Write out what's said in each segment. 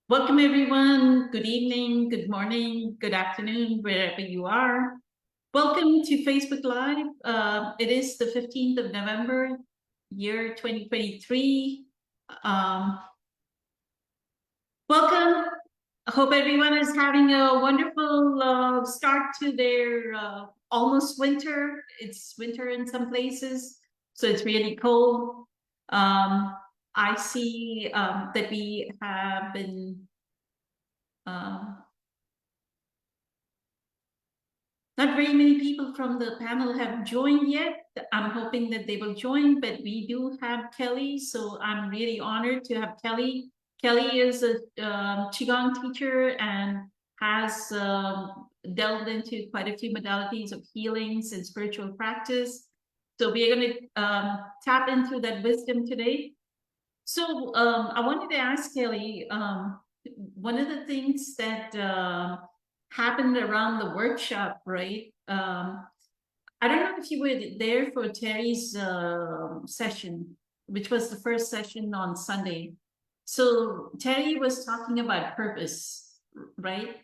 Welcome, everyone. Good evening, good morning, good afternoon, wherever you are. Welcome to Facebook Live. It is the 15th of November, year 2023. Um, Welcome. I hope everyone is having a wonderful start to their almost winter. It's winter in some places, so it's really cold. I see that we have been um, not very many people from the panel have joined yet. I'm hoping that they will join, but we do have Kelly, so I'm really honored to have Kelly. Kelly is a Qigong teacher and has delved into quite a few modalities of healings and spiritual practice. So we are going to tap into that wisdom today. So I wanted to ask Kelly, one of the things that happened around the workshop, right? I don't know if you were there for Terry's session, which was the first session on Sunday. So Terry was talking about purpose, right?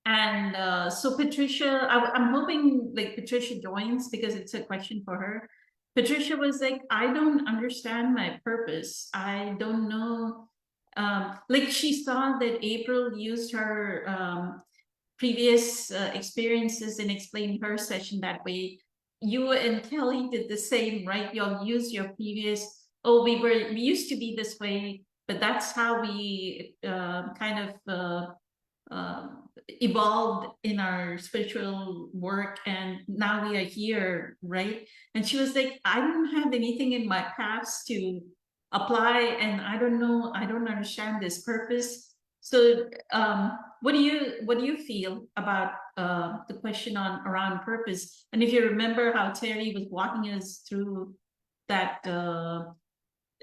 And so Patricia, I'm hoping like Patricia joins because it's a question for her. Patricia was like, I don't understand my purpose. I don't know. Like she saw that April used her previous experiences and explained her session that way. You and Kelly did the same, right? You'll use your previous, oh, we used to be this way, but that's how we kind of evolved in our spiritual work, and now we are here, right? And she was like, I don't have anything in my past to apply, and I don't know, I don't understand this purpose. So what do you feel about the question on around purpose? And if you remember how Terry was walking us through that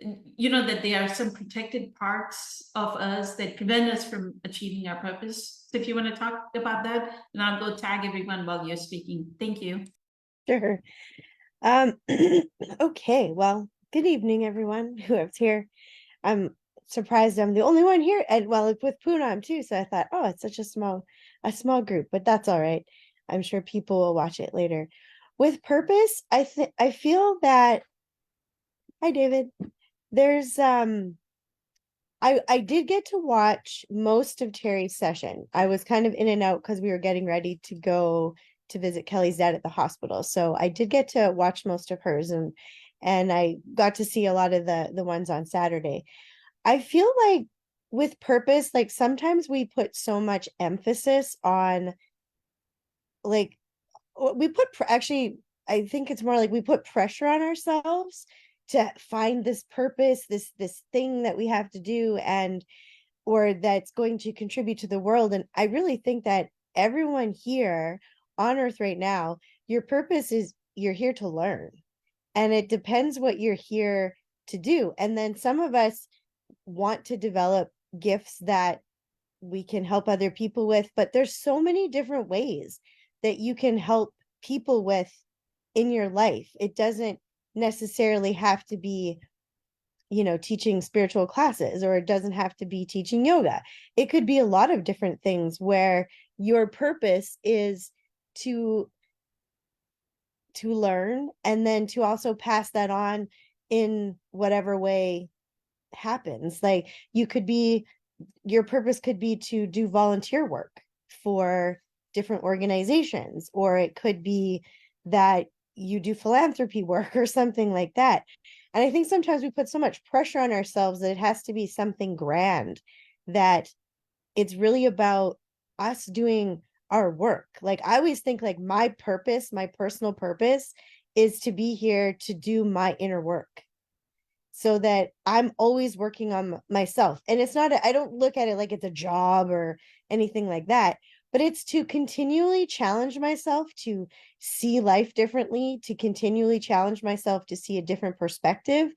that there are some protected parts of us that prevent us from achieving our purpose. So if you want to talk about that, and I'll go tag everyone while you're speaking. Thank you. Sure. Okay, well, good evening, everyone who's here. I'm surprised I'm the only one here, and well, with Poonam too. So I thought, oh, it's such a small group, but that's all right. I'm sure people will watch it later. With purpose, I feel that. Hi, David. There's I did get to watch most of Terry's session. I was kind of in and out because we were getting ready to go to visit Kelly's dad at the hospital. So I did get to watch most of hers, and I got to see a lot of the ones on Saturday. I feel like with purpose, like sometimes we put so much emphasis on like actually, I think it's more like we put pressure on ourselves to find this purpose, this thing that we have to do, and or that's going to contribute to the world. And I really think that everyone here on earth right now, your purpose is you're here to learn. And it depends what you're here to do. And then some of us want to develop gifts that we can help other people with, but there's so many different ways that you can help people with in your life. It doesn't necessarily have to be teaching spiritual classes, or it doesn't have to be teaching yoga. It could be a lot of different things where your purpose is to learn, and then to also pass that on in whatever way happens. Like your purpose could be to do volunteer work for different organizations, or it could be that you do philanthropy work or something like that. And I think sometimes we put so much pressure on ourselves that it has to be something grand, that it's really about us doing our work. Like I always think like my purpose, my personal purpose is to be here to do my inner work, so that I'm always working on myself. And it's not, I don't look at it like it's a job or anything like that, but it's to continually challenge myself to see life differently, to continually challenge myself to see a different perspective,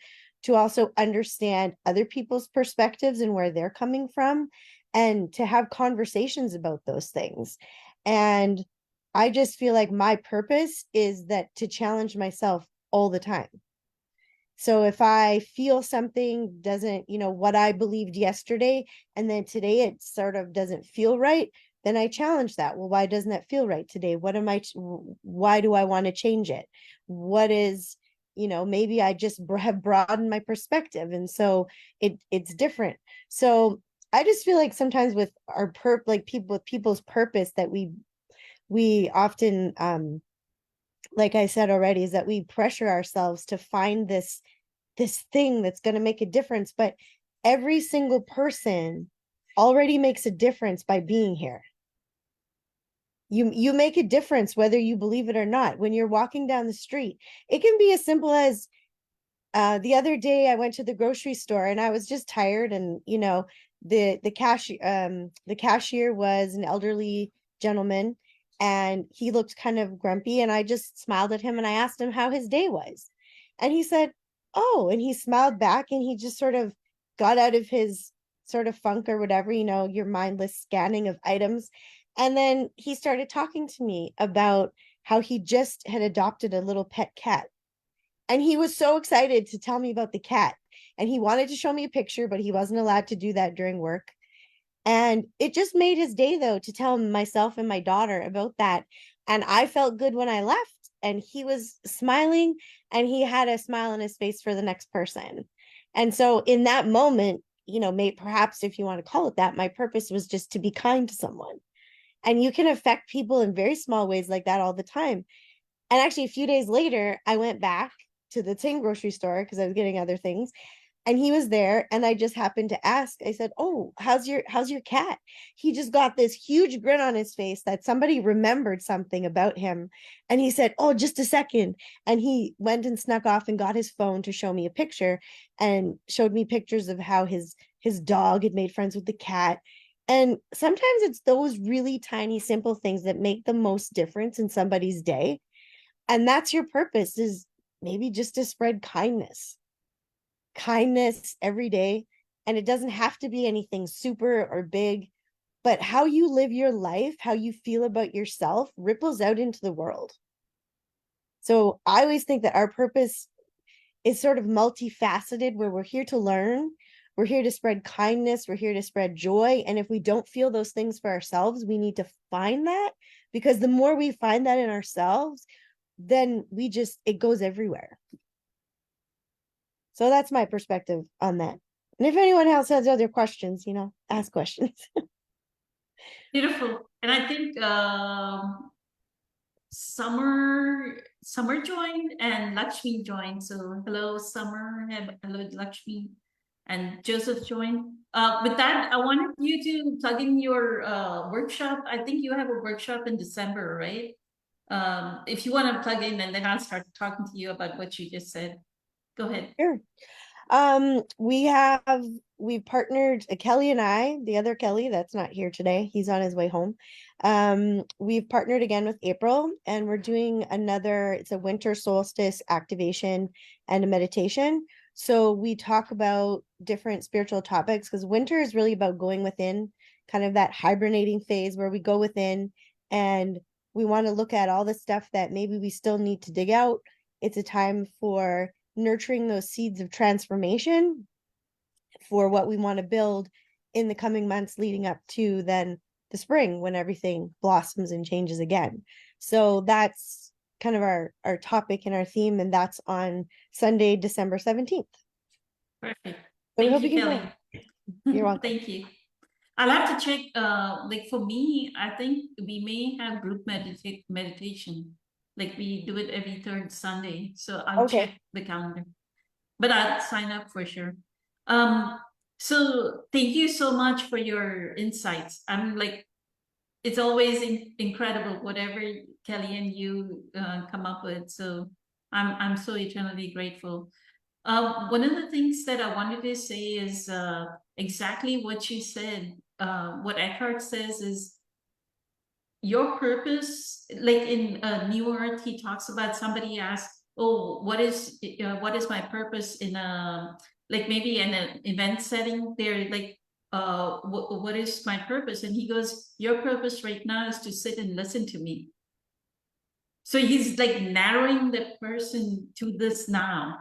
to also understand other people's perspectives and where they're coming from, and to have conversations about those things. And I just feel like my purpose is that to challenge myself all the time. So if I feel something doesn't, what I believed yesterday, and then today it sort of doesn't feel right, then I challenge that. Well, why doesn't that feel right today? Why do I want to change it? What is, maybe I just have broadened my perspective. And so it's different. So I just feel like sometimes with our like people's purpose that we often, like I said already, is that we pressure ourselves to find this thing that's going to make a difference. But every single person already makes a difference by being here. You make a difference whether you believe it or not. When you're walking down the street, it can be as simple as, the other day I went to the grocery store and I was just tired, and the cashier was an elderly gentleman, and he looked kind of grumpy, and I just smiled at him and I asked him how his day was. And he said, "Oh," and he smiled back, and he just sort of got out of his sort of funk or whatever, your mindless scanning of items. And then he started talking to me about how he just had adopted a little pet cat, and he was so excited to tell me about the cat. And he wanted to show me a picture, but he wasn't allowed to do that during work. And it just made his day, though, to tell myself and my daughter about that. And I felt good when I left. And he was smiling, and he had a smile on his face for the next person. And so in that moment, perhaps if you want to call it that, my purpose was just to be kind to someone. And you can affect people in very small ways like that all the time. And actually, a few days later, I went back to the same grocery store because I was getting other things, and he was there, and I just happened to ask. I said, "Oh, how's your cat?" He just got this huge grin on his face that somebody remembered something about him. And he said, "Oh, just a second." And he went and snuck off and got his phone to show me a picture, and showed me pictures of how his dog had made friends with the cat. And sometimes it's those really tiny, simple things that make the most difference in somebody's day. And that's your purpose, is maybe just to spread kindness every day. And it doesn't have to be anything super or big, but how you live your life, how you feel about yourself, ripples out into the world. So I always think that our purpose is sort of multifaceted, where we're here to learn, we're here to spread kindness, we're here to spread joy. And if we don't feel those things for ourselves, we need to find that, because the more we find that in ourselves, then it goes everywhere. So that's my perspective on that. And if anyone else has other questions, ask questions. Beautiful. And I think Summer joined and Lakshmi joined. So hello, Summer, and hello, Lakshmi, and Joseph joined. With that, I wanted you to plug in your workshop. I think you have a workshop in December, right? If you want to plug in, and then I'll start talking to you about what you just said. Go ahead. Sure. We've partnered, Kelly and I, the other Kelly that's not here today, he's on his way home. We've partnered again with April, and we're doing it's a winter solstice activation and a meditation. So we talk about different spiritual topics, because winter is really about going within, kind of that hibernating phase where we go within, and we want to look at all the stuff that maybe we still need to dig out. It's a time for nurturing those seeds of transformation for what we want to build in the coming months leading up to then the spring, when everything blossoms and changes again. So that's kind of our topic and our theme, and that's on Sunday, December 17th. Perfect. So we Thank hope you, you can Kelly. join. You're welcome. Thank you. I'll have to check, like for me, I think we may have group meditation. Like we do it every third Sunday. So I'll Okay. check the calendar. But I'll sign up for sure. So thank you so much for your insights. I'm like, it's always incredible whatever Kelly and you come up with. So I'm so eternally grateful. One of the things that I wanted to say is exactly what you said. What Eckhart says is your purpose. Like in New Earth, he talks about, somebody asked, "Oh, what is my purpose in a, like maybe in an event setting?" They're like, what is my purpose?" And he goes, "Your purpose right now is to sit and listen to me." So he's like narrowing the person to this now.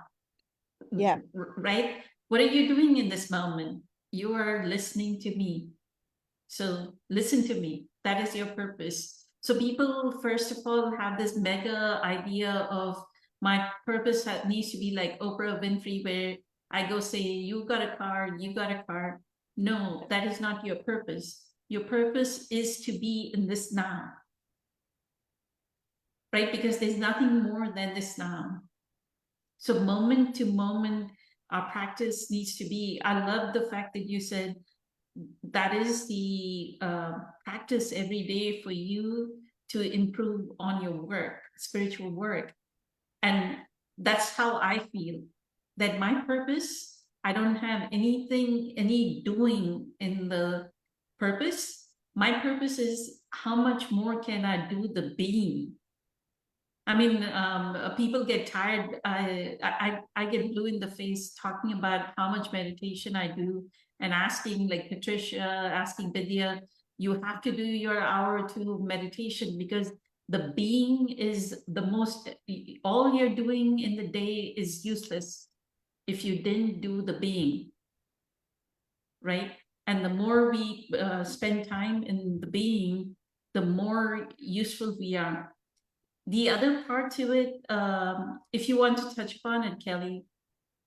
Yeah. Right? What are you doing in this moment? You are listening to me. So listen to me. That is your purpose. So people, first of all, have this mega idea of my purpose needs to be like Oprah Winfrey, where I go say, you got a car, you got a car. No, that is not your purpose. Your purpose is to be in this now, right? Because there's nothing more than this now. So moment to moment, our practice needs to be, I love the fact that you said that is the practice every day for you to improve on your work, spiritual work. And that's how I feel, that my purpose, I don't have anything, any doing in the purpose. My purpose is how much more can I do the being. I mean, people get tired. I get blue in the face talking about how much meditation I do and asking, like Patricia, asking Vidya, you have to do your hour or two of meditation because the being is the most, all you're doing in the day is useless if you didn't do the being, right? And the more we spend time in the being, the more useful we are. The other part to it, if you want to touch upon it, Kelly,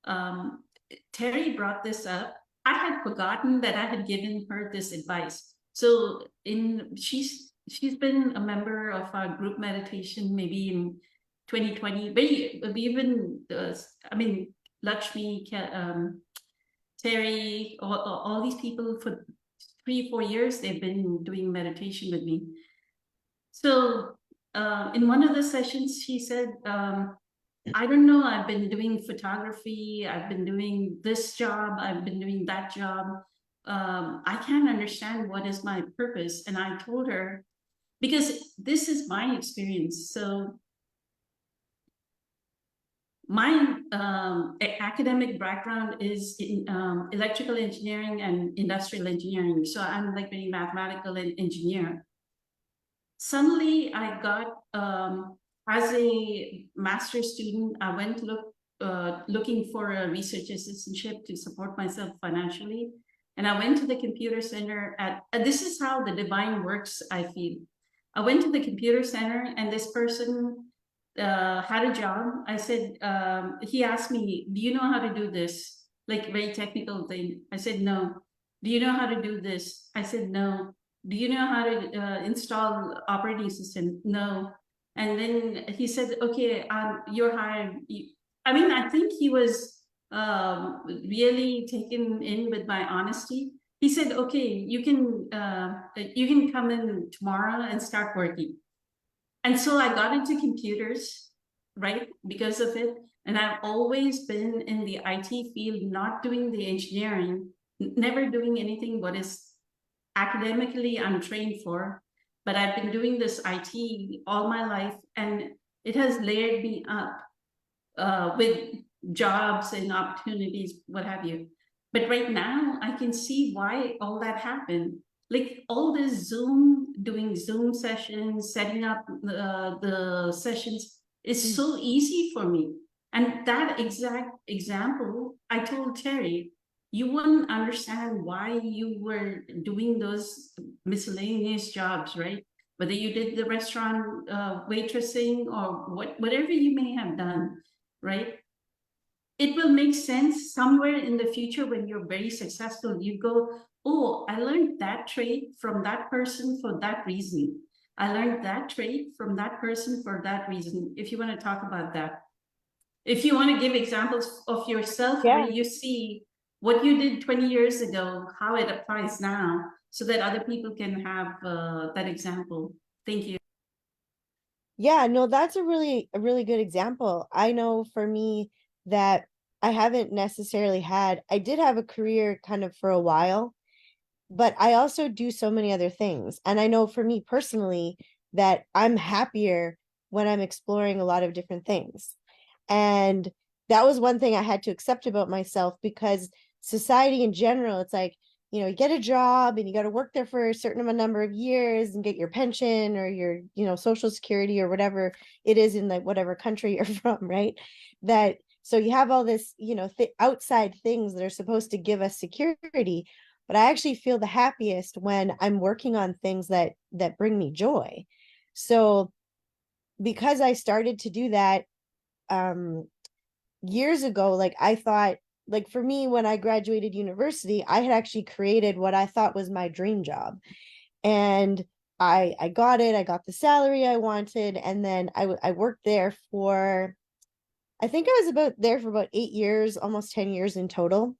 um, Terry brought this up. I had forgotten that I had given her this advice. So she's been a member of our group meditation maybe in 2020. We even I mean Lakshmi, Terry, all these people for 3 4 years they've been doing meditation with me. So in one of the sessions, she said, I don't know, I've been doing photography, I've been doing this job, I've been doing that job. I can't understand what is my purpose. And I told her, because this is my experience. So my academic background is in electrical engineering and industrial engineering. So I'm like very mathematical and engineer. Suddenly I got as a master's student, I went looking for a research assistantship to support myself financially. And I went to the computer center this is how the divine works, I feel. I went to the computer center and this person had a job. I said, he asked me, do you know how to do this? Like very technical thing. I said, no. Do you know how to do this? I said, no. Do you know how to install operating system? No. And then he said, okay, you're hired. I mean, I think he was really taken in with my honesty. He said, okay, you can come in tomorrow and start working. And so I got into computers, right, because of it. And I've always been in the IT field, not doing the engineering, never doing anything what is academically I'm trained for, but I've been doing this IT all my life, and it has layered me up with jobs and opportunities, what have you. But right now, I can see why all that happened. Like all this doing Zoom sessions, setting up the sessions is so easy for me. And that exact example, I told Terry, you wouldn't understand why you were doing those miscellaneous jobs, right? Whether you did the restaurant waitressing or whatever you may have done, right? It will make sense somewhere in the future when you're very successful. You go, oh, I learned that trait from that person for that reason. I learned that trait from that person for that reason. If you want to talk about that, if you want to give examples of yourself where you see what you did 20 years ago, how it applies now, so that other people can have that example. Thank you. Yeah, no, that's a really good example. I know for me that I haven't necessarily I did have a career kind of for a while, but I also do so many other things. And I know for me personally that I'm happier when I'm exploring a lot of different things. And that was one thing I had to accept about myself, because society in general, it's like, you get a job and you got to work there for a certain number of years and get your pension or your, social security or whatever it is in like whatever country you're from, right? That So you have all this, outside things that are supposed to give us security, but I actually feel the happiest when I'm working on things that bring me joy. So because I started to do that um years ago, like I thought, like for me, when I graduated university, I had actually created what I thought was my dream job. And I got it, I got the salary I wanted, and then I worked there for, I think I was about there for about 8 years, almost 10 years in total.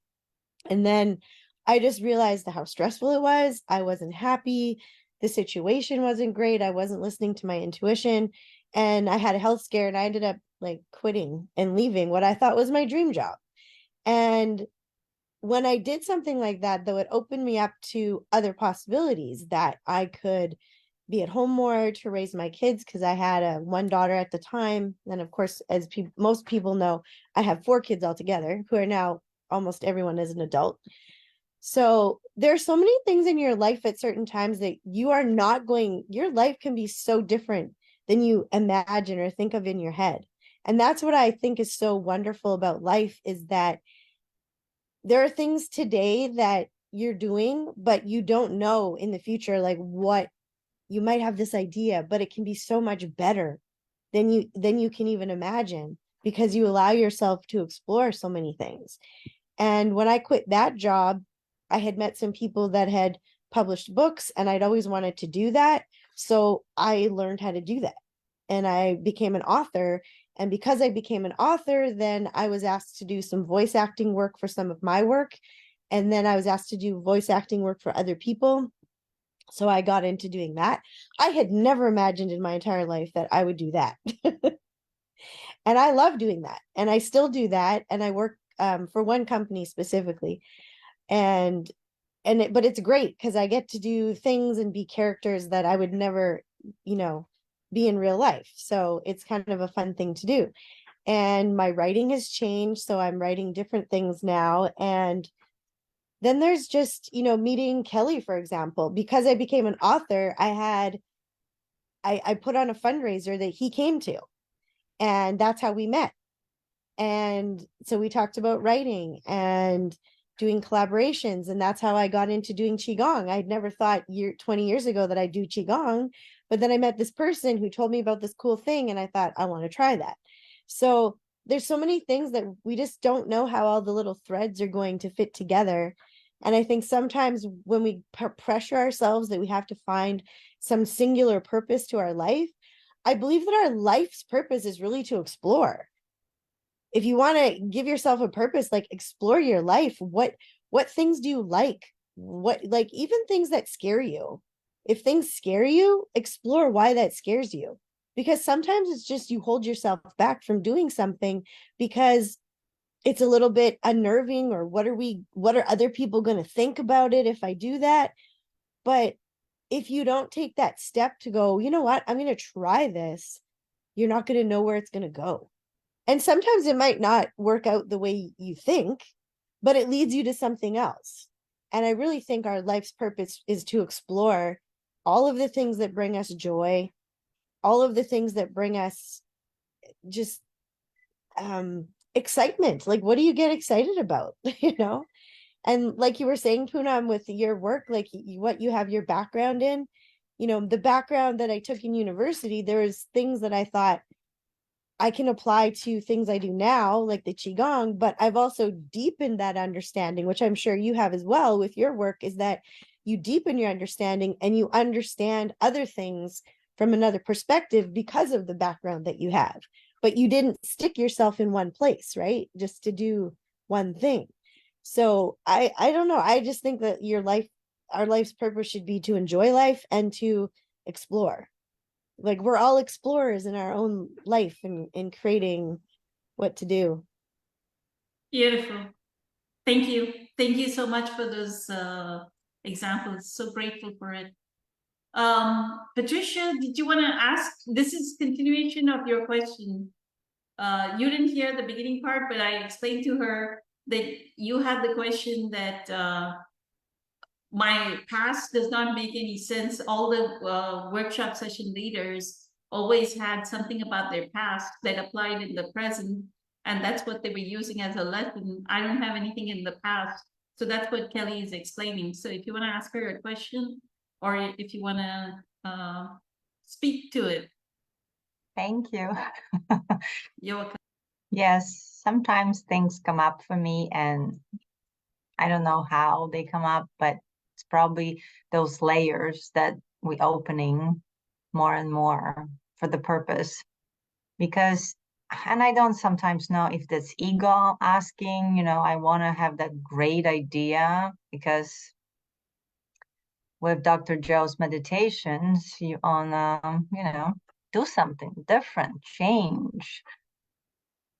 And then I just realized how stressful it was. I wasn't happy. The situation wasn't great. I wasn't listening to my intuition. And I had a health scare and I ended up like quitting and leaving what I thought was my dream job. And when I did something like that, though, it opened me up to other possibilities that I could be at home more to raise my kids because I had a one daughter at the time. And of course, as most people know, I have 4 kids altogether who are now almost everyone is an adult. So there's so many things in your life at certain times that you are not going, your life can be so different than you imagine or think of in your head. And that's what I think is so wonderful about life is that there are things today that you're doing, but you don't know in the future, like what you might have this idea, but it can be so much better than you can even imagine because you allow yourself to explore so many things. And when I quit that job, I had met some people that had published books and I'd always wanted to do that. So I learned how to do that and I became an author. And because I became an author, then I was asked to do some voice acting work for some of my work. And then I was asked to do voice acting work for other people. So I got into doing that. I had never imagined in my entire life that I would do that. And I love doing that. And I still do that. And I work for one company specifically. And but it's great because I get to do things and be characters that I would never, you know, be in real life. So it's kind of a fun thing to do. And my writing has changed. So I'm writing different things now. And then there's just, meeting Kelly, for example, because I became an author, I put on a fundraiser that he came to. And that's how we met. And so we talked about writing and doing collaborations. And that's how I got into doing Qigong. I'd never thought 20 years ago that I'd do Qigong, but then I met this person who told me about this cool thing. And I thought, I want to try that. So there's so many things that we just don't know how all the little threads are going to fit together. And I think sometimes when we pressure ourselves that we have to find some singular purpose to our life, I believe that our life's purpose is really to explore. If you want to give yourself a purpose, like explore your life. What things do you like? What, like, even things that scare you. If things scare you, explore why that scares you. Because sometimes it's just you hold yourself back from doing something because it's a little bit unnerving, or what are other people going to think about it if I do that? But if you don't take that step to go, you know what, I'm going to try this, you're not going to know where it's going to go. And sometimes it might not work out the way you think, but it leads you to something else. And I really think our life's purpose is to explore all of the things that bring us joy, all of the things that bring us just excitement. Like, what do you get excited about? And like you were saying, Poonam, with your work, like what you have your background in, the background that I took in university, there was things that I thought I can apply to things I do now, like the Qigong, but I've also deepened that understanding, which I'm sure you have as well with your work, is that you deepen your understanding and you understand other things from another perspective because of the background that you have. But you didn't stick yourself in one place, right? Just to do one thing. So I don't know. I just think that our life's purpose should be to enjoy life and to explore. Like, we're all explorers in our own life and in creating what to do. Beautiful. Thank you. Thank you so much for those examples. So grateful for it. Patricia, did you want to ask? This is continuation of your question. You didn't hear the beginning part, but I explained to her that you had the question that my past does not make any sense. All the workshop session leaders always had something about their past that applied in the present. And that's what they were using as a lesson. I don't have anything in the past. So that's what Kelly is explaining. So if you want to ask her a question, or if you want to speak to it, Thank you. you're welcome. Yes, sometimes things come up for me and I don't know how they come up, but it's probably those layers that we opening more and more for the purpose. Because, and I don't sometimes know if that's ego asking, I want to have that great idea, because with Dr. Joe's meditations, you on, do something different, change.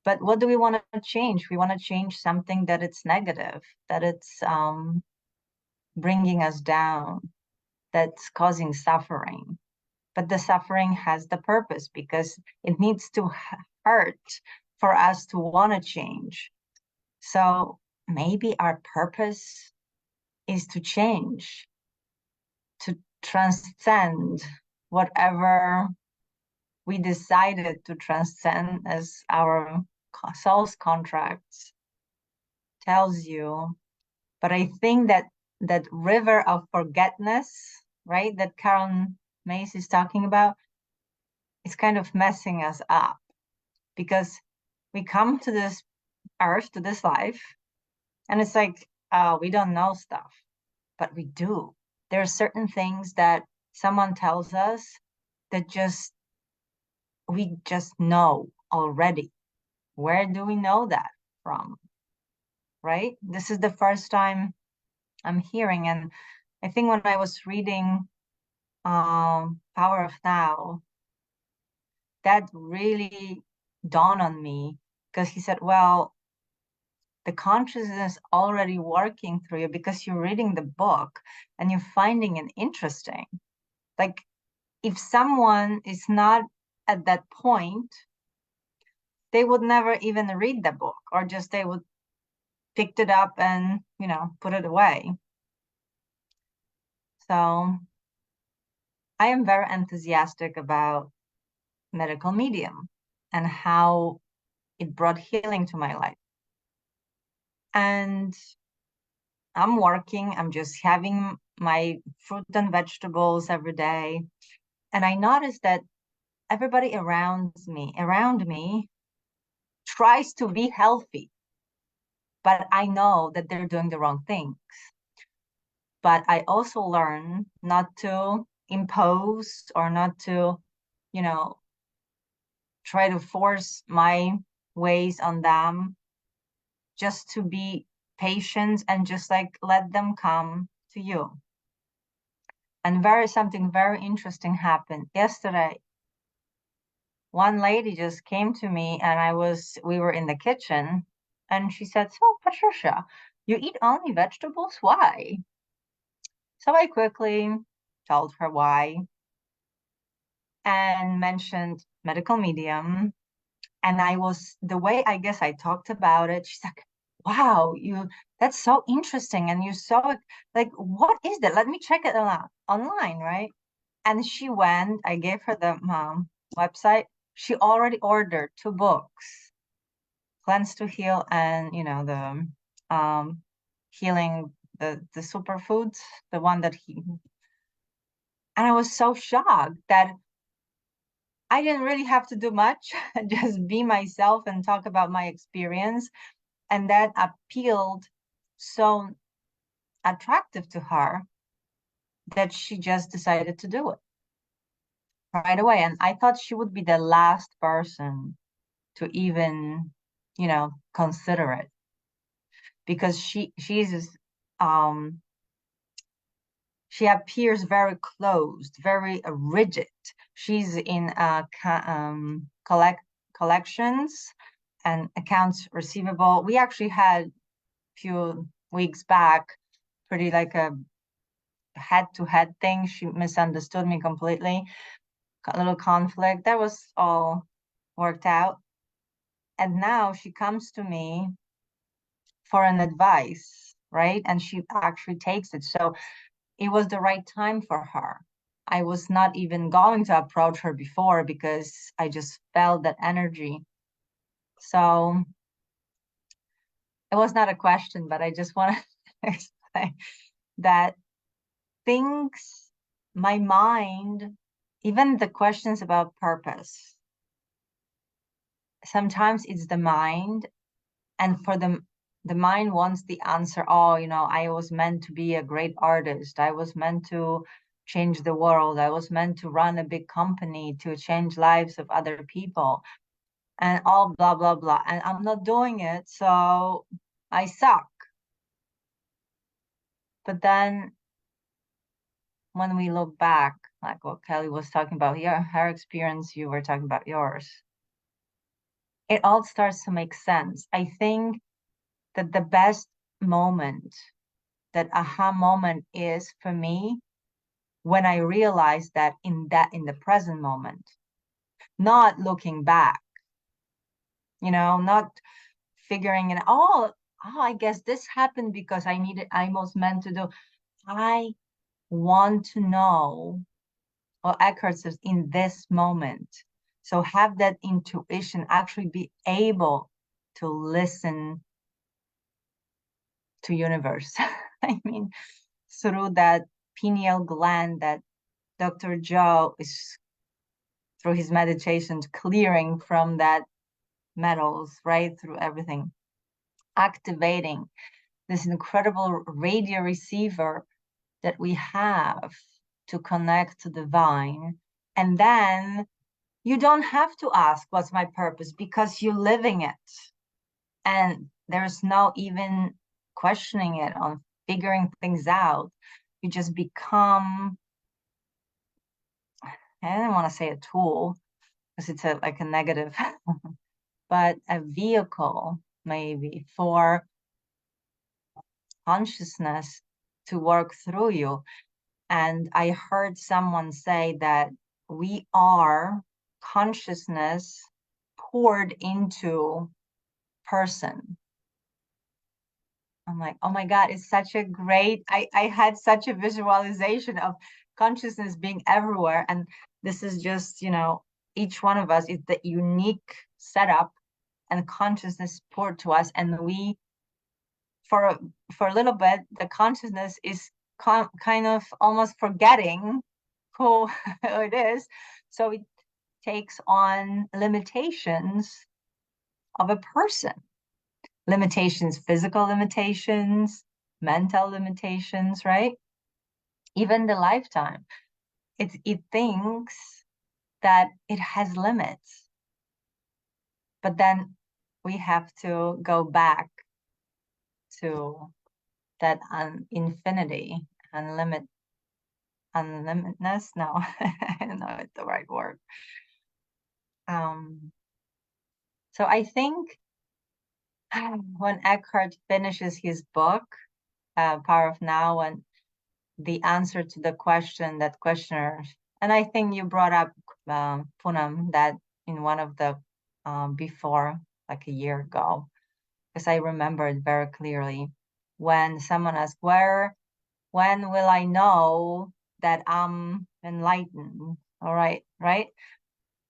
But what do we want to change? We want to change something that it's negative, that it's bringing us down, that's causing suffering. But the suffering has the purpose, because it needs to hurt for us to want to change. So maybe our purpose is to change, to transcend whatever we decided to transcend as our soul's contracts tells you. But I think that that river of forgetness, right, that Karen Mace is talking about, is kind of messing us up, because we come to this earth, to this life, and it's like, we don't know stuff, but we do. There are certain things that someone tells us that we just know already. Where do we know that from? Right? This is the first time I'm hearing. And I think when I was reading Power of Now, that really dawned on me, because he said, well, the consciousness already working through you because you're reading the book and you're finding it interesting. Like, if someone is not at that point, they would never even read the book, or just they would picked it up and, put it away. So I am very enthusiastic about medical medium and how it brought healing to my life. And I'm working, I'm just having my fruit and vegetables every day. And I noticed that everybody around me tries to be healthy, but I know that they're doing the wrong things. But I also learn not to impose, or not to, try to force my ways on them, just to be patient and just like let them come to you. And something very interesting happened yesterday. One lady just came to me, and we were in the kitchen, and she said, "So, Patricia, you eat only vegetables? Why?" So I quickly told her why and mentioned medical medium. And the way I guess I talked about it, she's like, "Wow, that's so interesting. And you're so, like, what is that? Let me check it out online," right? And she went, I gave her the website. She already ordered 2 books, Cleanse to Heal, and, the healing, the superfoods, the one that and I was so shocked that I didn't really have to do much, just be myself and talk about my experience. And that appealed so attractive to her that she just decided to do it right away. And I thought she would be the last person to even, consider it, because she appears very closed, very rigid. She's in collections and accounts receivable. We actually had a few weeks back pretty like a head-to-head thing. She misunderstood me completely. A little conflict. That was all worked out. And now she comes to me for an advice, right? And she actually takes it. So it was the right time for her. I was not even going to approach her before, because I just felt that energy. So it was not a question, but I just want to explain that things, my mind, even the questions about purpose, sometimes it's the mind, and for the mind wants the answer. Oh, I was meant to be a great artist. I was meant to change the world. I was meant to run a big company to change lives of other people, and all blah, blah, blah. And I'm not doing it, so I suck. But then when we look back, like what Kelly was talking about here, her experience, you were talking about yours, it all starts to make sense. I think that the best moment, that aha moment, is for me when I realized that in the present moment, not looking back, not figuring it, oh, I guess this happened because I was meant to do. I want to know what Eckhart says in this moment. So have that intuition, actually be able to listen to universe. I mean, through that pineal gland that Dr. Joe is, through his meditations, clearing from that metals, right, through everything, activating this incredible radio receiver that we have to connect to divine. And then you don't have to ask what's my purpose, because you're living it. And there's no even questioning it on figuring things out. You just become, I don't want to say a tool because it's like a negative, but a vehicle maybe for consciousness to work through you. And I heard someone say that we are consciousness poured into person. I'm like, oh my God, it's such a great, I had such a visualization of consciousness being everywhere. And this is just, each one of us is the unique setup and consciousness poured to us. And we, for a little bit, the consciousness is kind of almost forgetting who it is. So it takes on limitations of a person. Limitations, physical limitations, mental limitations, right? Even the lifetime. It thinks that it has limits. But then we have to go back to that infinity, unlimitedness. No, I don't know it's the right word. So I think when Eckhart finishes his book, Power of Now, and the answer to the question that questioners, and I think you brought up, Poonam, that in one of the before, like a year ago, because I remember it very clearly, when someone asked, when will I know that I'm enlightened? All right, right?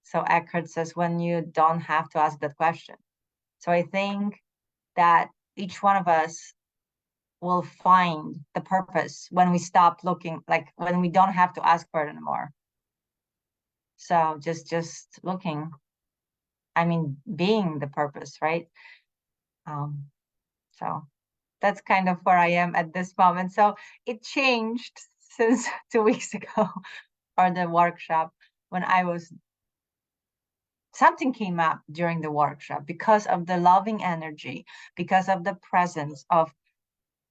So Eckhart says, when you don't have to ask that question. So I think that each one of us will find the purpose when we stop looking, like when we don't have to ask for it anymore. So just looking, I mean, being the purpose, right? So that's kind of where I am at this moment. So it changed since 2 weeks ago, or the workshop, when something came up during the workshop because of the loving energy, because of the presence of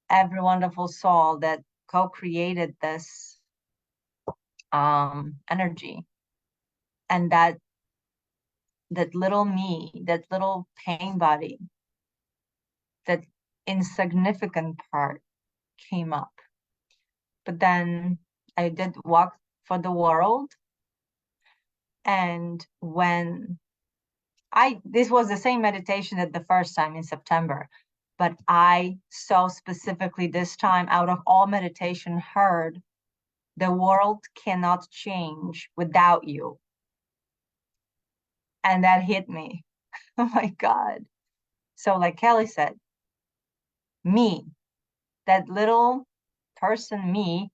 every wonderful soul that co-created this energy. And that little me, that little pain body, that insignificant part came up. But then I did walk for the world. And when this was the same meditation as the first time in September, but I so specifically this time, out of all meditation, heard the world cannot change without you. And that hit me. Oh my God. So like Kelly said, me, that little person, me,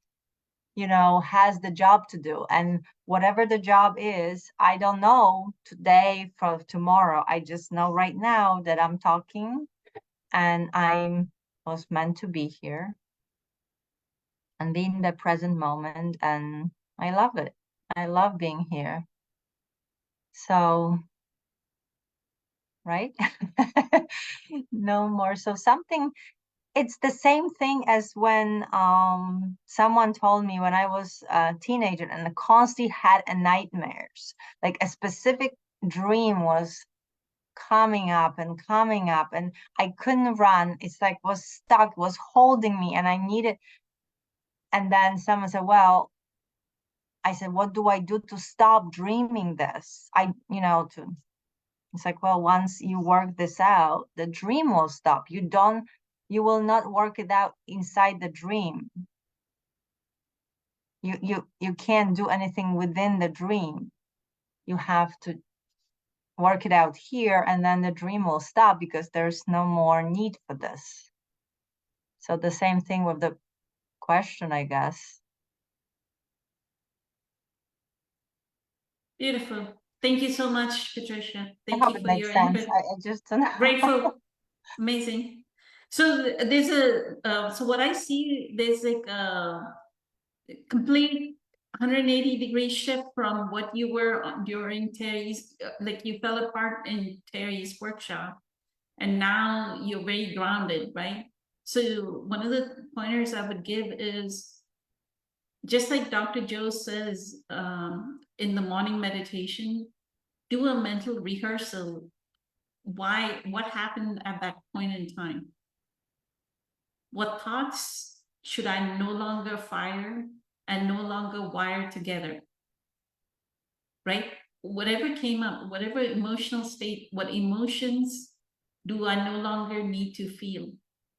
has the job to do. And whatever the job is, I don't know today from tomorrow. I just know right now that I'm talking and I was meant to be here and be in the present moment. And I love it. I love being here. So, right? No more. So something, it's the same thing as when someone told me when I was a teenager and I constantly had a nightmares, like a specific dream was coming up and I couldn't run. It's like was stuck, was holding me and I needed. And then someone said, well, I said, what do I do to stop dreaming this? It's like, well, once you work this out, the dream will stop. You will not work it out inside the dream. You can't do anything within the dream. You have to work it out here and then the dream will stop because there's no more need for this. So the same thing with the question, I guess. Beautiful. Thank you so much, Patricia. I Thank hope you it for makes your sense. input. I just don't know. Grateful. Amazing. So there's so what I see, there's like a complete 180-degree shift from what you were during Terry's, like you fell apart in Terry's workshop, and now you're very grounded, right? So one of the pointers I would give is, just like Dr. Joe says, in the morning meditation, do a mental rehearsal. What happened at that point in time? What thoughts should I no longer fire and no longer wire together? Right? Whatever came up, whatever emotional state, what emotions do I no longer need to feel?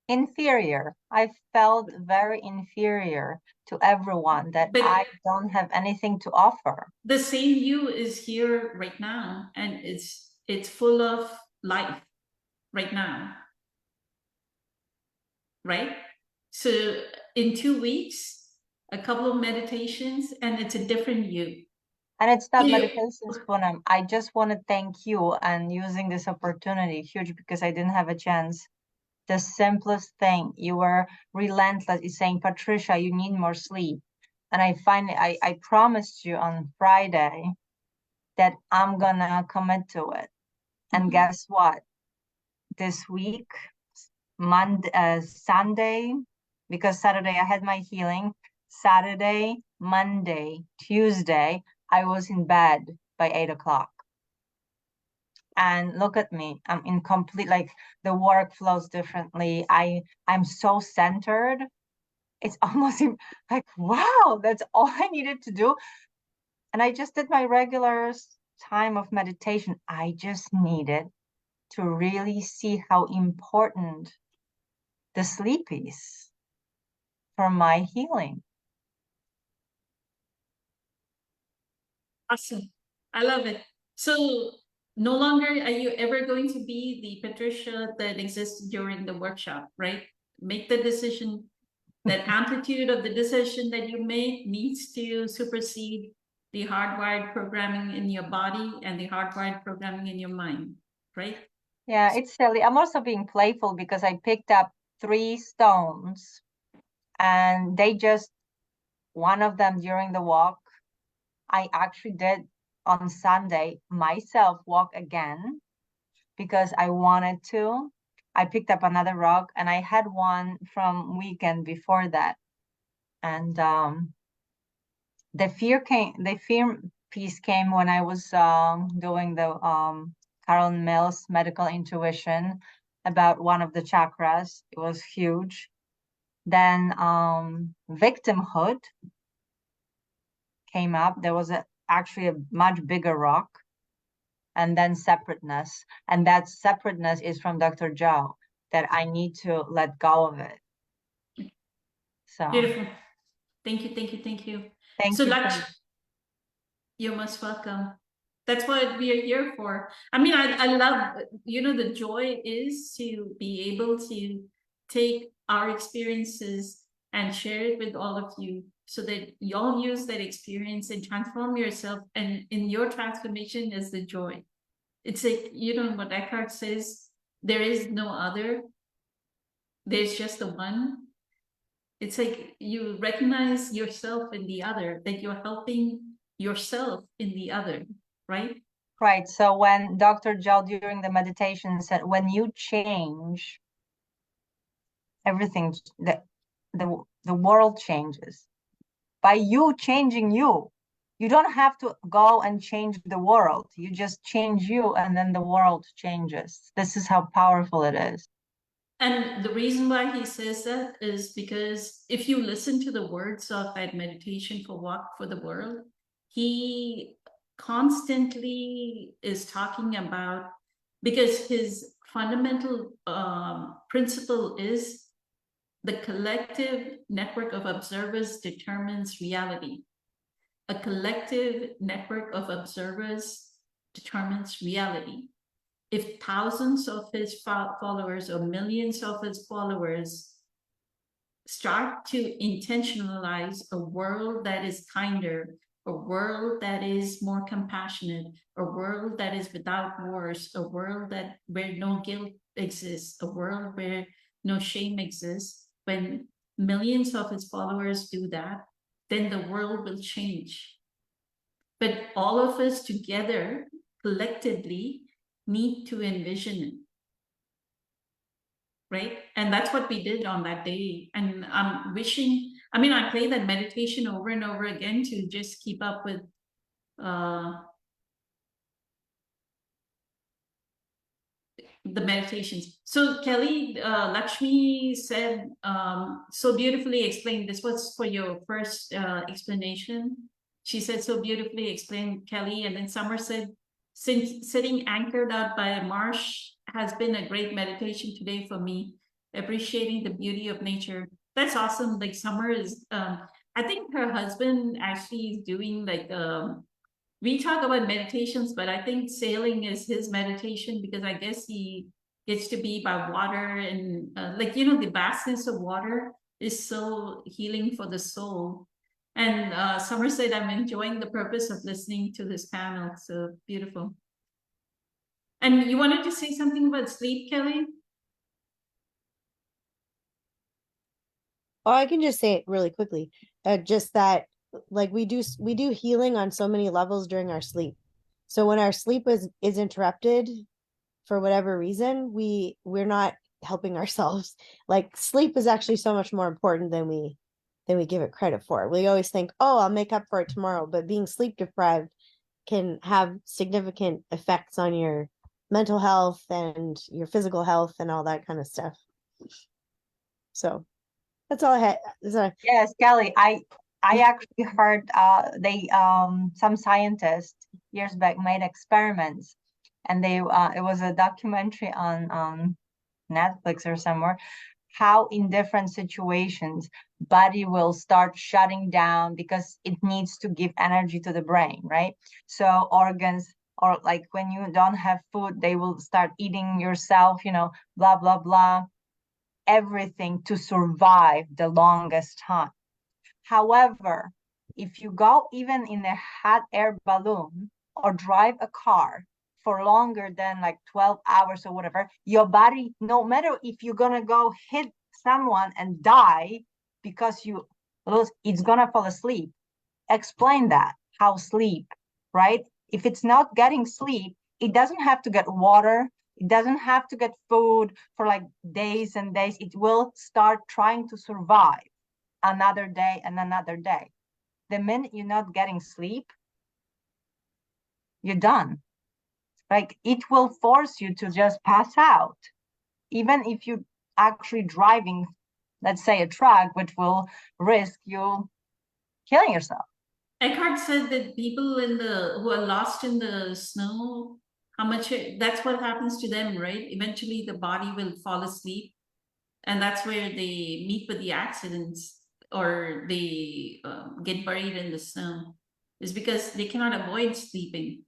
Inferior. I felt very inferior to everyone, that But I don't have anything to offer. the same you is here right now, and it's full of life right now, right? So in 2 weeks, a couple of meditations, and it's a different you. And it's not Yeah. meditations, Poonam. I just want to thank you and using this opportunity, huge, because I didn't have a chance. The simplest thing, you were relentless in saying, Patricia, you need more sleep. And I promised you on Friday that I'm gonna commit to it. And guess what? This week, Sunday, because Saturday I had my healing. Saturday, Monday, Tuesday, I was in bed by 8 o'clock. And look at me, I'm in complete, like the work flows differently. I'm so centered. It's almost like, wow, that's all I needed to do. And I just did my regular time of meditation. I just needed to really see how important the sleep is for my healing. Awesome. I love it. So no longer are you ever going to be the Patricia that existed during the workshop, right? Make the decision. That amplitude of the decision that you make needs to supersede the hardwired programming in your body and the hardwired programming in your mind, right? Yeah, it's silly. I'm also being playful because I picked up 3 stones and one of them during the walk, I actually did on Sunday myself walk again because I wanted to. I picked up another rock and I had one from weekend before that. And the fear piece came when I was doing the Carol Mills medical intuition about one of the chakras. It was huge. Then victimhood came up. There was actually a much bigger rock. And then separateness. And that separateness is from Dr. Joe, that I need to let go of it. So Beautiful. Thank you, thank you, thank you. thank So you. Laksh, you're most welcome. That's what we are here for. I mean, I love, the joy is to be able to take our experiences and share it with all of you so that y'all use that experience and transform yourself. And in your transformation is the joy. It's like, what Eckhart says, there is no other. There's just the one. It's like you recognize yourself in the other, that you're helping yourself in the other, right? Right. So when Dr. Joe during the meditation said, when you change, everything, the world changes. By you changing you, you don't have to go and change the world. You just change you and then the world changes. This is how powerful it is. And the reason why he says that is because if you listen to the words of that meditation for Walk for the World, he constantly is talking about, because his fundamental principle is the collective network of observers determines reality. A collective network of observers determines reality. If thousands of his followers or millions of his followers start to intentionalize a world that is kinder, a world that is more compassionate, a world that is without wars, a world where no guilt exists, a world where no shame exists, when millions of his followers do that, then the world will change. But all of us together, collectively, need to envision it. Right? And that's what we did on that day. And I'm wishing, I play that meditation over and over again to just keep up with the meditations. So Kelly, Lakshmi said, so beautifully explained. This was for your first explanation. She said, so beautifully explained, Kelly. And then Summer said, since sitting anchored out by a marsh has been a great meditation today for me, appreciating the beauty of nature. That's awesome. Like Summer is, I think her husband actually is doing like, we talk about meditations, but I think sailing is his meditation because I guess he gets to be by water and the vastness of water is so healing for the soul. And Summer said, I'm enjoying the purpose of listening to this panel. So beautiful. And you wanted to say something about sleep, Kelly? Oh, I can just say it really quickly. Just that, like we do healing on so many levels during our sleep. So when our sleep is interrupted for whatever reason, we're not helping ourselves. Like sleep is actually so much more important than we give it credit for. We always think, oh, I'll make up for it tomorrow, but being sleep deprived can have significant effects on your mental health and your physical health and all that kind of stuff. So that's all I had. Yes, Kelly, I actually heard some scientists years back made experiments, and it was a documentary on Netflix or somewhere, how in different situations body will start shutting down because it needs to give energy to the brain, right? So organs, or like when you don't have food, they will start eating yourself, blah blah blah, everything to survive the longest time. However, if you go even in a hot air balloon or drive a car for longer than like 12 hours or whatever, your body, no matter if you're gonna go hit someone and die because you lose, it's gonna fall asleep. Explain that, how sleep, right? If it's not getting sleep, it doesn't have to get water, it doesn't have to get food for like days and days. It will start trying to survive another day and another day. The minute you're not getting sleep, you're done. Like it will force you to just pass out. Even if you're actually driving, let's say a truck, which will risk you killing yourself. Eckhart said that people who are lost in the snow, that's what happens to them, right? Eventually the body will fall asleep, and that's where they meet with the accidents or they get buried in the snow, is because they cannot avoid sleeping,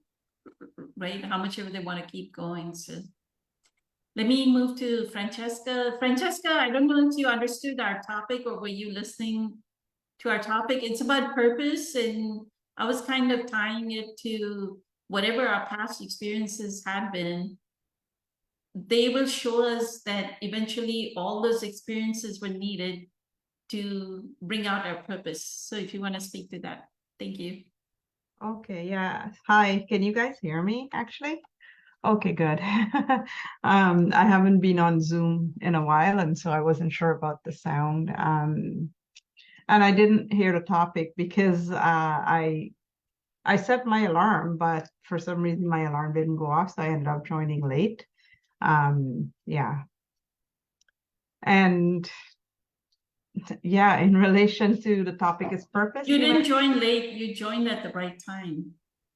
right? How much ever they want to keep going. So let me move to Francesca. Francesca, I don't know if you understood our topic or were you listening to our topic? It's about purpose, and I was kind of tying it to whatever our past experiences have been. They will show us that eventually all those experiences were needed to bring out our purpose. So if you want to speak to that, thank you. Okay, yeah. Hi, can you guys hear me actually? Okay, good. I haven't been on Zoom in a while, and so I wasn't sure about the sound. And I didn't hear the topic because I set my alarm, but for some reason my alarm didn't go off, so I ended up joining late. Yeah. And yeah, in relation to the topic is purpose. You didn't join late, you joined at the right time.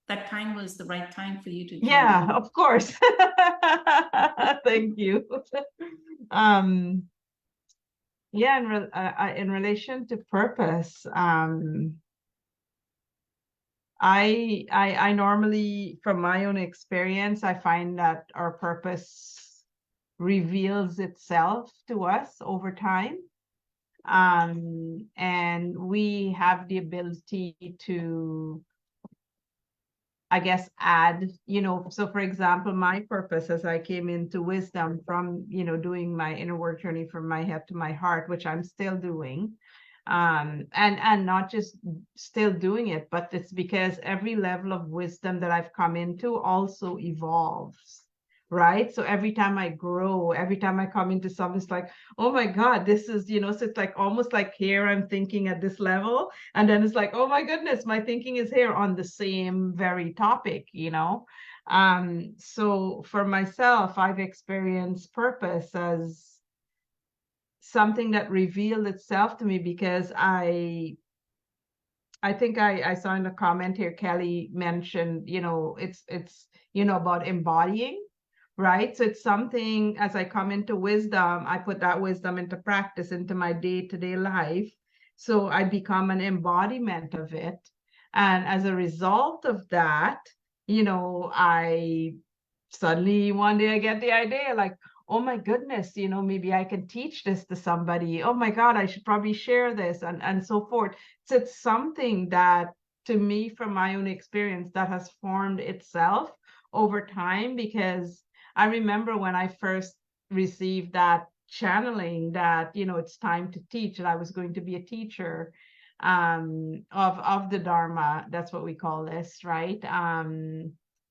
That time was the right time for you to join. Yeah, of course. Thank you. Yeah, in relation to purpose, I normally, from my own experience, I find that our purpose reveals itself to us over time. And we have the ability to, I guess, add, so for example, my purpose as I came into wisdom from, doing my inner work journey from my head to my heart, which I'm still doing, and not just still doing it, but it's because every level of wisdom that I've come into also evolves, right? So every time I grow, every time I come into something, it's like, oh my God, this is, so it's like almost like here I'm thinking at this level, and then it's like, oh my goodness, my thinking is here on the same very topic, so for myself, I've experienced purpose as something that revealed itself to me because I think I saw in the comment here, Kelly mentioned, it's about embodying, right? So it's something, as I come into wisdom, I put that wisdom into practice, into my day-to-day life. So I become an embodiment of it. And as a result of that, I suddenly one day I get the idea like, oh my goodness, maybe I can teach this to somebody. Oh my God, I should probably share this and so forth. So it's something that, to me, from my own experience, that has formed itself over time, because I remember when I first received that channeling that, it's time to teach, and I was going to be a teacher of the Dharma. That's what we call this, right?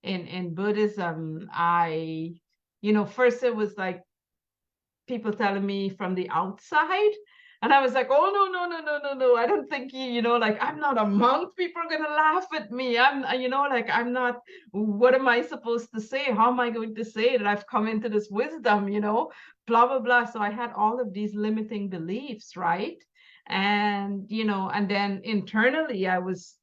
In Buddhism, first it was like people telling me from the outside, and I was like, oh no, I don't think like, I'm not a monk, people are gonna laugh at me, I'm like, I'm not, what am I supposed to say, how am I going to say that I've come into this wisdom, blah blah blah. So I had all of these limiting beliefs, right? And and then internally I was,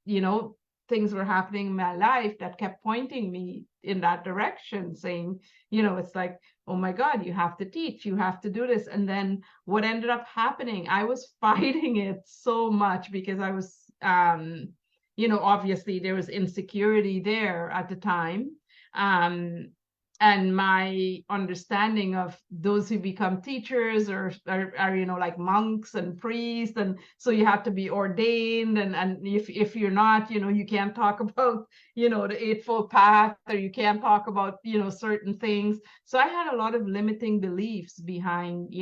things were happening in my life that kept pointing me in that direction, saying, it's like, oh my God, you have to teach, you have to do this. And then what ended up happening, I was fighting it so much because I was, obviously there was insecurity there at the time. And my understanding of those who become teachers are like monks and priests, and so you have to be ordained, and if you're not, you can't talk about the Eightfold Path, or you can't talk about certain things. So I had a lot of limiting beliefs behind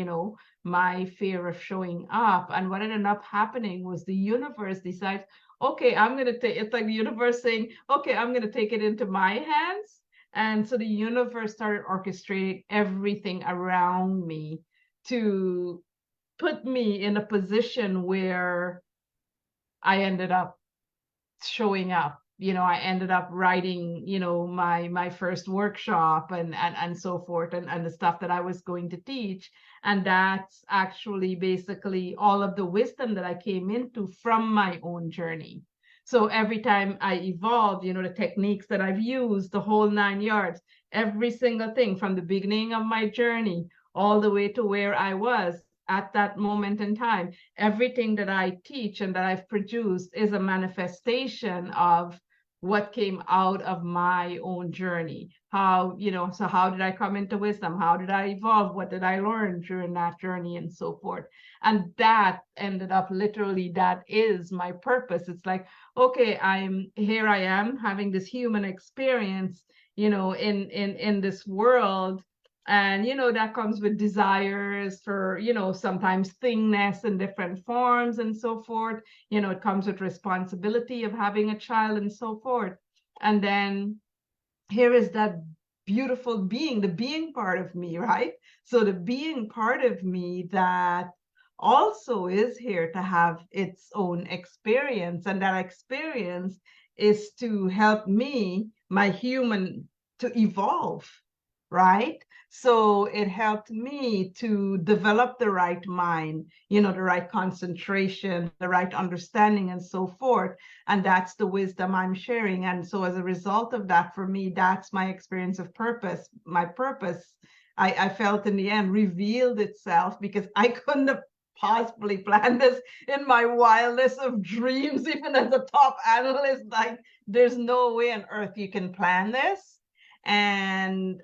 my fear of showing up. And what ended up happening was the universe decides, okay, I'm going to take, it's like the universe saying, okay, I'm going to take it into my hands. And so the universe started orchestrating everything around me to put me in a position where I ended up showing up. I ended up writing, my first workshop and so forth, and the stuff that I was going to teach. And that's actually basically all of the wisdom that I came into from my own journey. So every time I evolved, the techniques that I've used, the whole 9 yards, every single thing from the beginning of my journey all the way to where I was at that moment in time, everything that I teach and that I've produced is a manifestation of what came out of my own journey. How, so how did I come into wisdom? How did I evolve? What did I learn during that journey and so forth? And that ended up literally, that is my purpose. It's like, okay, here I am having this human experience, in this world. And, that comes with desires for, sometimes thingness in different forms and so forth. It comes with responsibility of having a child and so forth. And then here is that beautiful being, the being part of me, right? So the being part of me that also is here to have its own experience. And that experience is to help me, my human, to evolve, right? So it helped me to develop the right mind, the right concentration, the right understanding, and so forth. And that's the wisdom I'm sharing. And so as a result of that, for me, that's my experience of purpose. My purpose, I felt in the end, revealed itself, because I couldn't have possibly planned this in my wildest of dreams, even as a top analyst. Like, there's no way on earth you can plan this. And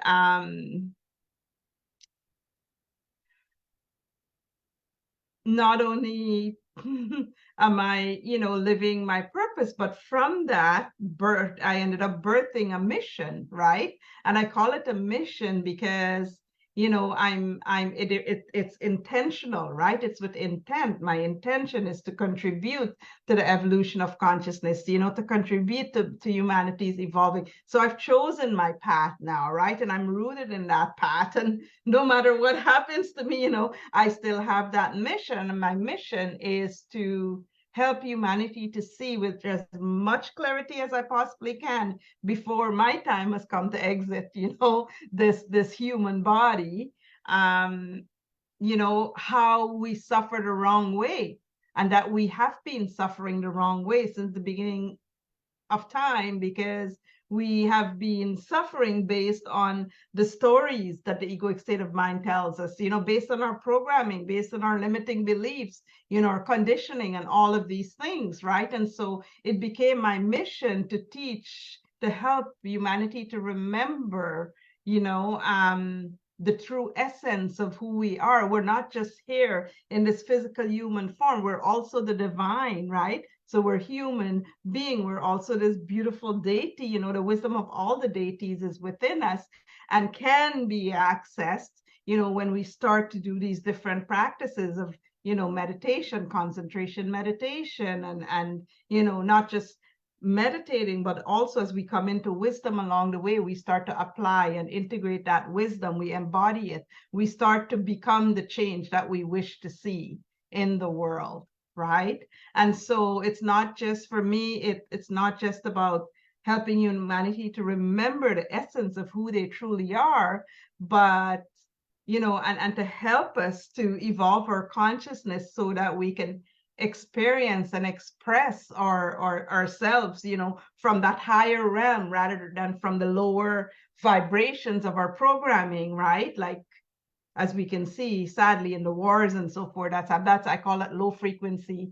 not only am I, living my purpose, but from that birth, I ended up birthing a mission, right? And I call it a mission because, it's intentional, right? It's with intent. My intention is to contribute to the evolution of consciousness, to contribute to humanity's evolving. So I've chosen my path now, right? And I'm rooted in that path. And no matter what happens to me, I still have that mission. And my mission is to help humanity to see with as much clarity as I possibly can before my time has come to exit, this human body, how we suffer the wrong way, and that we have been suffering the wrong way since the beginning of time, because we have been suffering based on the stories that the egoic state of mind tells us, based on our programming, based on our limiting beliefs, our conditioning, and all of these things, right? And so it became my mission to teach, to help humanity to remember, the true essence of who we are. We're not just here in this physical human form, we're also the divine, right? So we're human being. We're also this beautiful deity, the wisdom of all the deities is within us and can be accessed, when we start to do these different practices of, meditation, concentration meditation, and not just meditating, but also as we come into wisdom along the way, we start to apply and integrate that wisdom. We embody it. We start to become the change that we wish to see in the world. Right? And so it's not just, for me, it's not just about helping humanity to remember the essence of who they truly are, but, and to help us to evolve our consciousness so that we can experience and express ourselves, from that higher realm rather than from the lower vibrations of our programming, right? Like, as we can see, sadly, in the wars and so forth, that's I call it low frequency,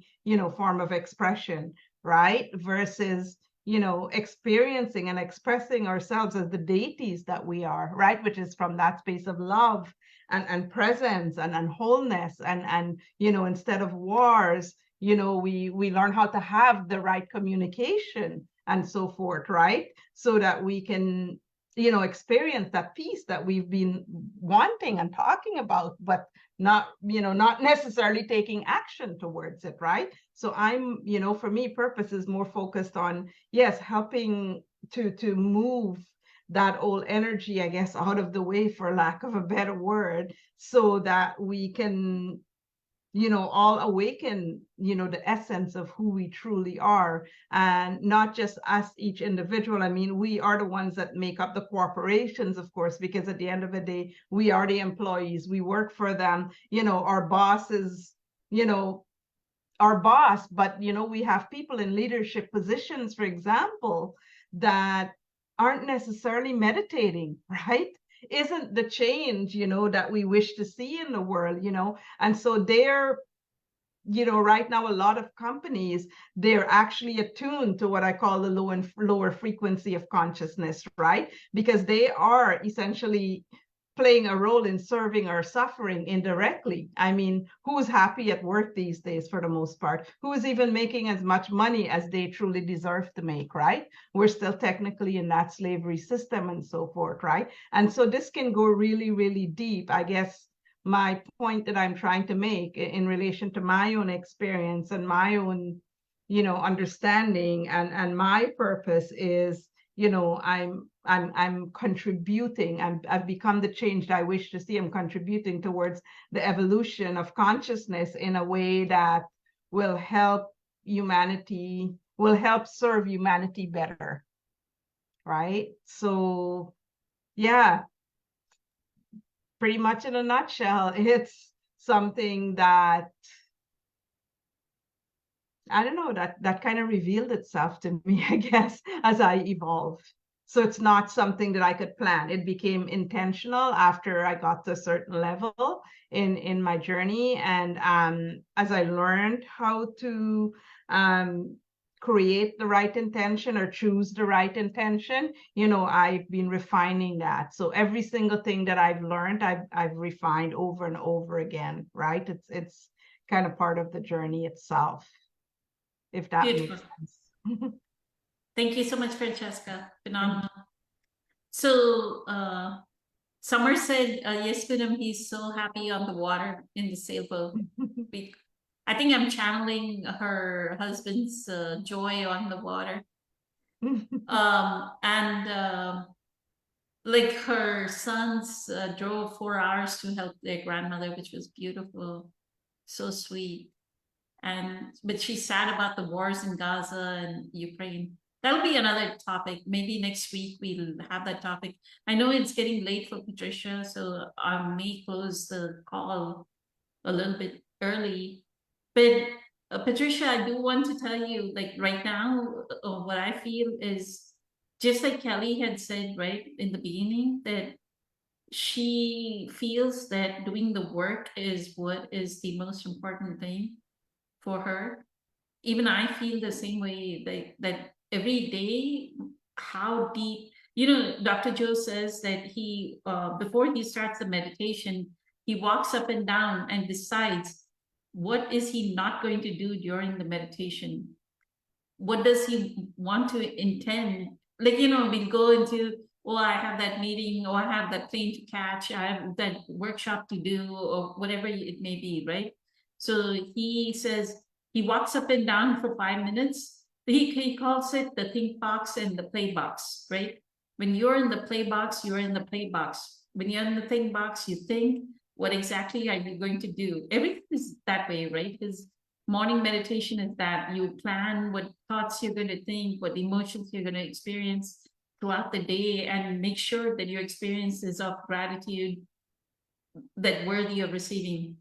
form of expression, right? Versus, experiencing and expressing ourselves as the deities that we are, right? Which is from that space of love and presence and wholeness, and instead of wars, we learn how to have the right communication and so forth, right? So that we can experience that peace that we've been wanting and talking about, but not necessarily taking action towards it, right? So I'm, for me, purpose is more focused on, yes, helping to move that old energy, I guess, out of the way, for lack of a better word, so that we can all awaken, the essence of who we truly are, and not just us, each individual. I mean, we are the ones that make up the corporations, of course, because at the end of the day, we are the employees. We work for them. Our boss is, our boss, but, we have people in leadership positions, for example, that aren't necessarily meditating, right? Isn't the change, that we wish to see in the world, and so they're right now, a lot of companies, they're actually attuned to what I call the lower frequency of consciousness, right? Because they are essentially playing a role in serving our suffering indirectly. I mean, who's happy at work these days for the most part? Who is even making as much money as they truly deserve to make, right? We're still technically in that slavery system and so forth, right? And so this can go really, really deep. I guess my point that I'm trying to make in relation to my own experience and my own, understanding and my purpose is, I'm contributing. I've become the change that I wish to see. I'm contributing towards the evolution of consciousness in a way that will help humanity, will help serve humanity better, right? So, yeah, pretty much in a nutshell, it's something that, I don't know, that kind of revealed itself to me, I guess, as I evolved. So it's not something that I could plan. It became intentional after I got to a certain level in my journey. And as I learned how to create the right intention or choose the right intention, I've been refining that. So every single thing that I've learned, I've refined over and over again, right? It's kind of part of the journey itself, if that Beautiful. makes sense. Thank you so much, Francesca. Phenomenal. So, Summer said, yes, Poonam, he's so happy on the water in the sailboat. I think I'm channeling her husband's joy on the water. And like her sons drove 4 hours to help their grandmother, which was beautiful, so sweet. But she's sad about the wars in Gaza and Ukraine. That'll be another topic. Maybe next week we'll have that topic. I know it's getting late for Patricia, so I may close the call a little bit early. But Patricia, I do want to tell you, like right now, what I feel is just like Kelly had said right in the beginning, that she feels that doing the work is what is the most important thing for her. Even I feel the same way, that every day, how deep, Dr. Joe says that he, before he starts the meditation, he walks up and down and decides what is he not going to do during the meditation. What does he want to intend? Like, we'll go into, oh, I have that meeting, or I have that plane to catch, I have that workshop to do, or whatever it may be, right? So he says, he walks up and down for 5 minutes. He calls it the think box and the play box, right? When you're in the play box, you're in the play box. When you're in the think box, you think, what exactly are you going to do? Everything is that way, right? Because morning meditation is that you plan what thoughts you're going to think, what emotions you're going to experience throughout the day, and make sure that your experience is of gratitude, that worthy of receiving.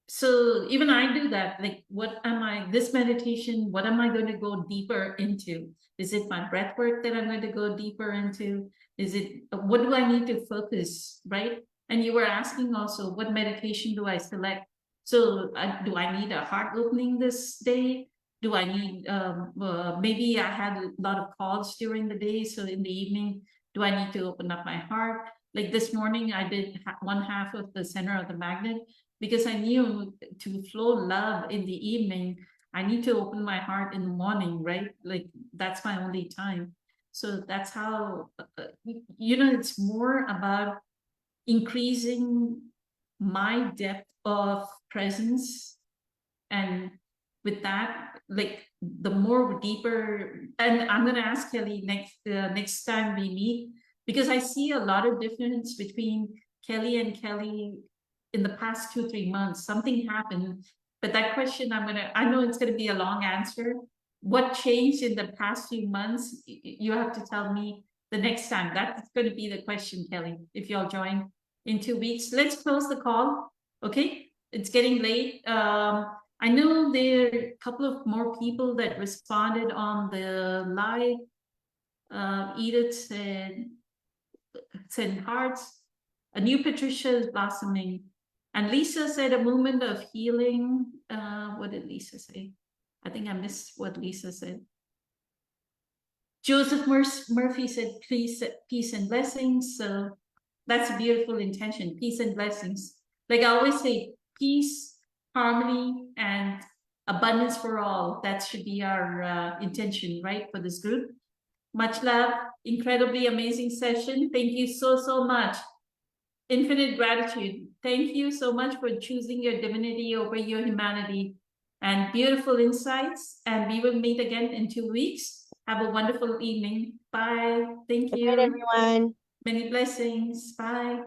So even I do that. Like, this meditation, what am I going to go deeper into? Is it my breath work that I'm going to go deeper into? Is it, what do I need to focus, right? And you were asking also, what meditation do I select? So do I need a heart opening this day? Do I need, maybe I had a lot of calls during the day. So in the evening, do I need to open up my heart? Like this morning, I did one half of the center of the magnet, because I knew to flow love in the evening, I need to open my heart in the morning, right? Like that's my only time. So that's how, it's more about increasing my depth of presence. And with that, like the more deeper, and I'm going to ask Kelly next time we meet, because I see a lot of difference between Kelly and Kelly in the past 2-3 months. Something happened, but that question I know it's going to be a long answer. What changed in the past few months? You have to tell me the next time. That's going to be the question, Kelly, if you'll join in 2 weeks. Let's close the call. Okay, it's getting late. I know there are a couple of more people that responded on the live. Edith said hearts. A new Patricia is blossoming. And Lisa said a moment of healing What did Lisa say? I think I missed what Lisa said. Joseph Murphy said, please, peace and blessings. So that's a beautiful intention, peace and blessings. Like I always say, peace, harmony, and abundance for all. That should be our intention, right, for this group. Much love, incredibly amazing session. Thank you so much. Infinite gratitude. Thank you so much for choosing your divinity over your humanity, and beautiful insights. And we will meet again in 2 weeks. Have a wonderful evening. Bye. Thank Good you. night, everyone. Many blessings. Bye.